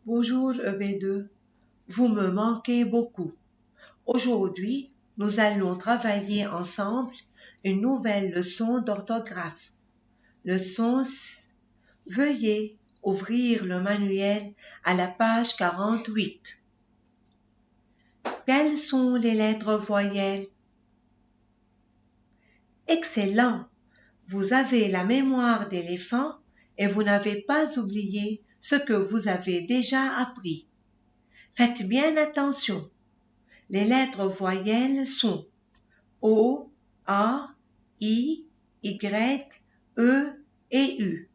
Bonjour EB2, vous me manquez beaucoup. Aujourd'hui, nous allons travailler ensemble une nouvelle leçon d'orthographe. Leçon S. Veuillez ouvrir le manuel à la page 48. Quelles sont les lettres voyelles? Excellent! Vous avez la mémoire d'éléphant et vous n'avez pas oublié ce que vous avez déjà appris. Faites bien attention. Les lettres voyelles sont O, A, I, Y, E et U.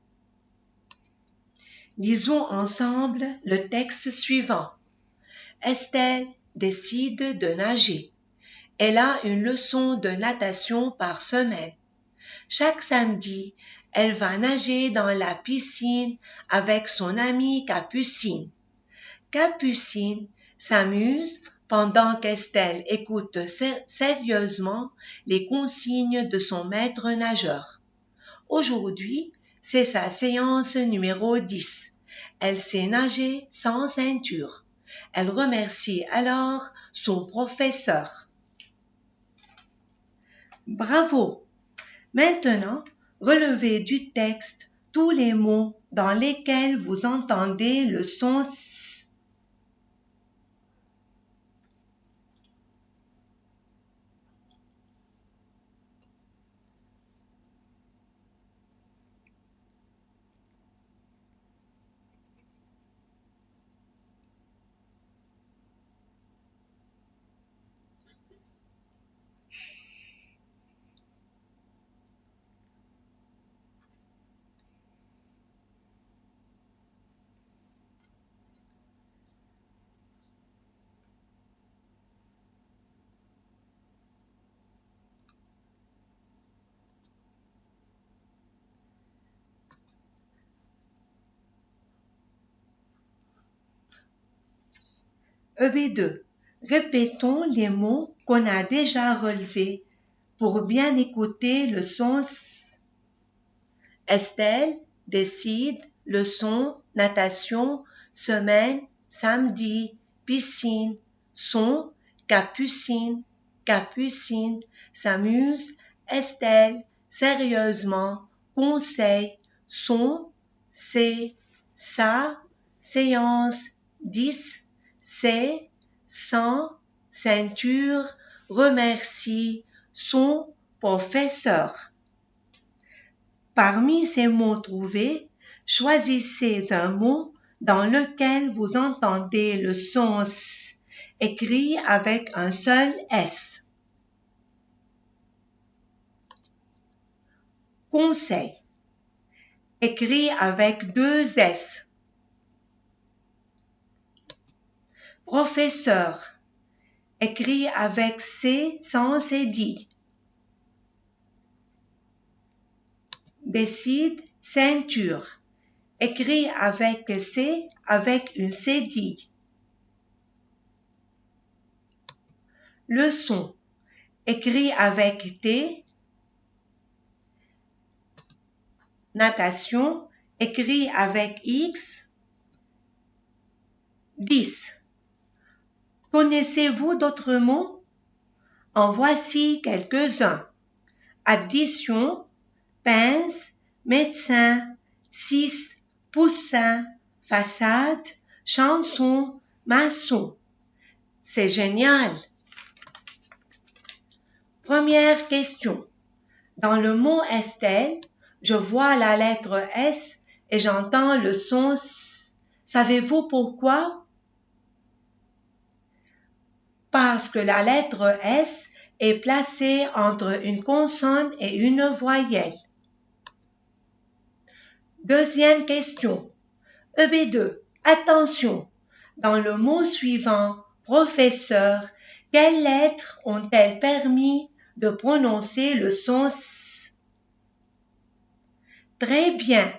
Lisons ensemble le texte suivant. Estelle décide de nager. Elle a une leçon de natation par semaine. Chaque samedi, elle va nager dans la piscine avec son amie Capucine. Capucine s'amuse pendant qu'Estelle écoute sérieusement les consignes de son maître nageur. Aujourd'hui, c'est sa séance numéro 10. Elle sait nager sans ceinture. Elle remercie alors son professeur. Bravo! Maintenant, relevez du texte tous les mots dans lesquels vous entendez le son S. EB2. Répétons les mots qu'on a déjà relevés pour bien écouter le son S. Estelle décide, leçon, natation, semaine, samedi, piscine, son, Capucine, Capucine, s'amuse, Estelle, sérieusement, conseil, son, c'est, sa, séance, 10, c'est, sans, ceinture, remercie, son professeur. Parmi ces mots trouvés, choisissez un mot dans lequel vous entendez le son S, écrit avec un seul S. Conseil, écrit avec deux S. Professeur, écrit avec C sans cédille. Décide, ceinture, écrit avec C avec une cédille. Leçon, écrit avec T. Natation, écrit avec X. 10. Connaissez-vous d'autres mots? En voici quelques-uns. Addition, pince, médecin, 6, poussin, façade, chanson, maçon. C'est génial! Première question. Dans le mot Estelle, je vois la lettre S et j'entends le son S. Savez-vous pourquoi? Parce que la lettre S est placée entre une consonne et une voyelle. Deuxième question. EB2. Attention. Dans le mot suivant, professeur, quelles lettres ont-elles permis de prononcer le son S? Très bien.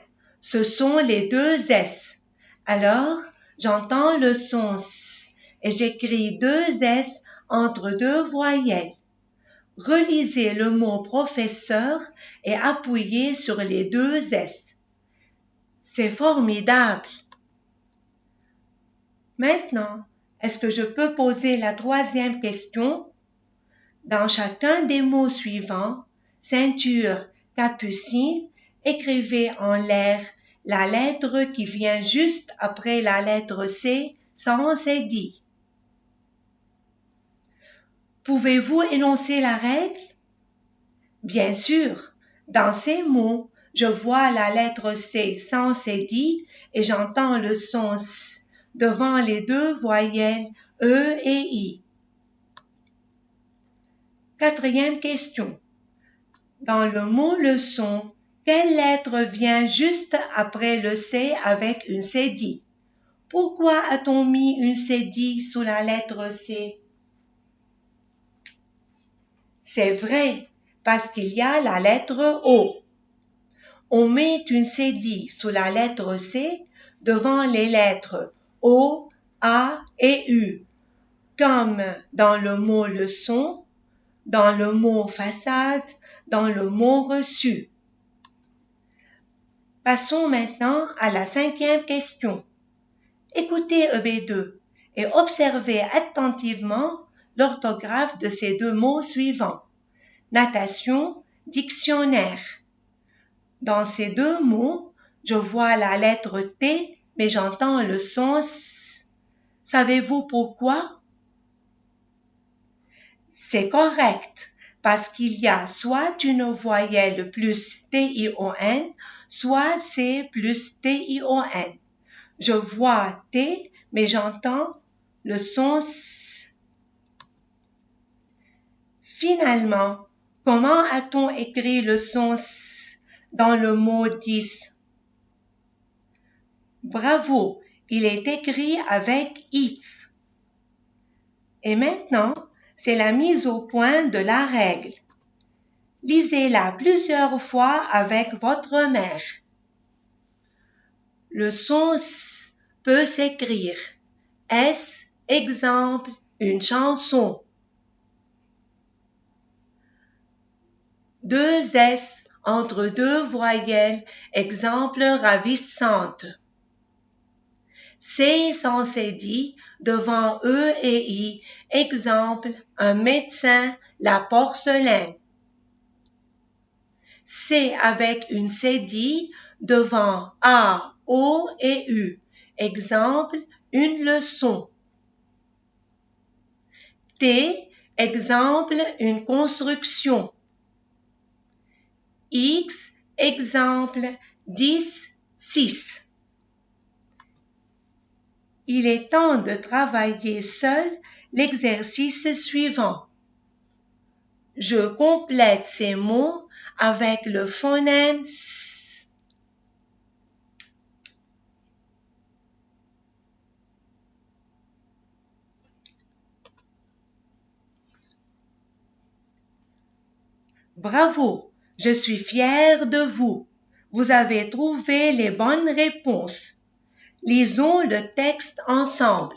Ce sont les deux S. Alors, j'entends le son S et j'écris deux S entre deux voyelles. Relisez le mot professeur et appuyez sur les deux S. C'est formidable. Maintenant, est-ce que je peux poser la troisième question? Dans chacun des mots suivants, ceinture, capucine, écrivez en l'air la lettre qui vient juste après la lettre C sans cédille. Pouvez-vous énoncer la règle? Bien sûr, dans ces mots, je vois la lettre C sans cédille et j'entends le son S devant les deux voyelles E et I. Quatrième question. Dans le mot leçon, quelle lettre vient juste après le C avec une cédille? Pourquoi a-t-on mis une cédille sous la lettre C? C'est vrai, parce qu'il y a la lettre O. On met une cédille sous la lettre C devant les lettres O, A et U, comme dans le mot leçon, dans le mot façade, dans le mot reçu. Passons maintenant à la cinquième question. Écoutez EB2 et observez attentivement l'orthographe de ces deux mots suivants. Natation, dictionnaire. Dans ces deux mots, je vois la lettre T, mais j'entends le son S. Savez-vous pourquoi? C'est correct, parce qu'il y a soit une voyelle plus T-I-O-N, soit C plus T-I-O-N. Je vois T, mais j'entends le son S. Finalement, comment a-t-on écrit le son S dans le mot 10? Bravo, il est écrit avec X. Et maintenant, c'est la mise au point de la règle. Lisez-la plusieurs fois avec votre mère. Le son S peut s'écrire S, exemple, une chanson. 2 S entre deux voyelles, exemple, ravissante. C sans cédille devant E et I, exemple, un médecin, la porcelaine. C avec une cédille devant A, O et U, exemple, une leçon. T, exemple, une construction. X, exemple, 10, 6. Il est temps de travailler seul l'exercice suivant. Je complète ces mots avec le phonème S. Bravo, je suis fière de vous. Vous avez trouvé les bonnes réponses. Lisons le texte ensemble.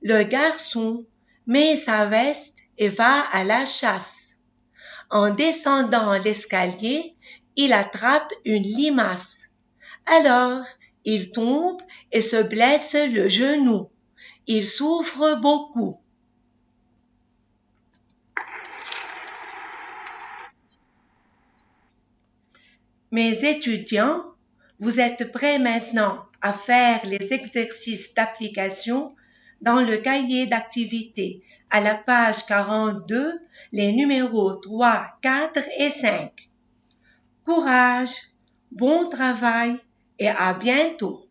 Le garçon met sa veste et va à la chasse. En descendant l'escalier, il attrape une limace. Alors, il tombe et se blesse le genou. Il souffre beaucoup. Mes étudiants, vous êtes prêts maintenant à faire les exercices d'application dans le cahier d'activité à la page 42, les numéros 3, 4 et 5. Courage, bon travail et à bientôt.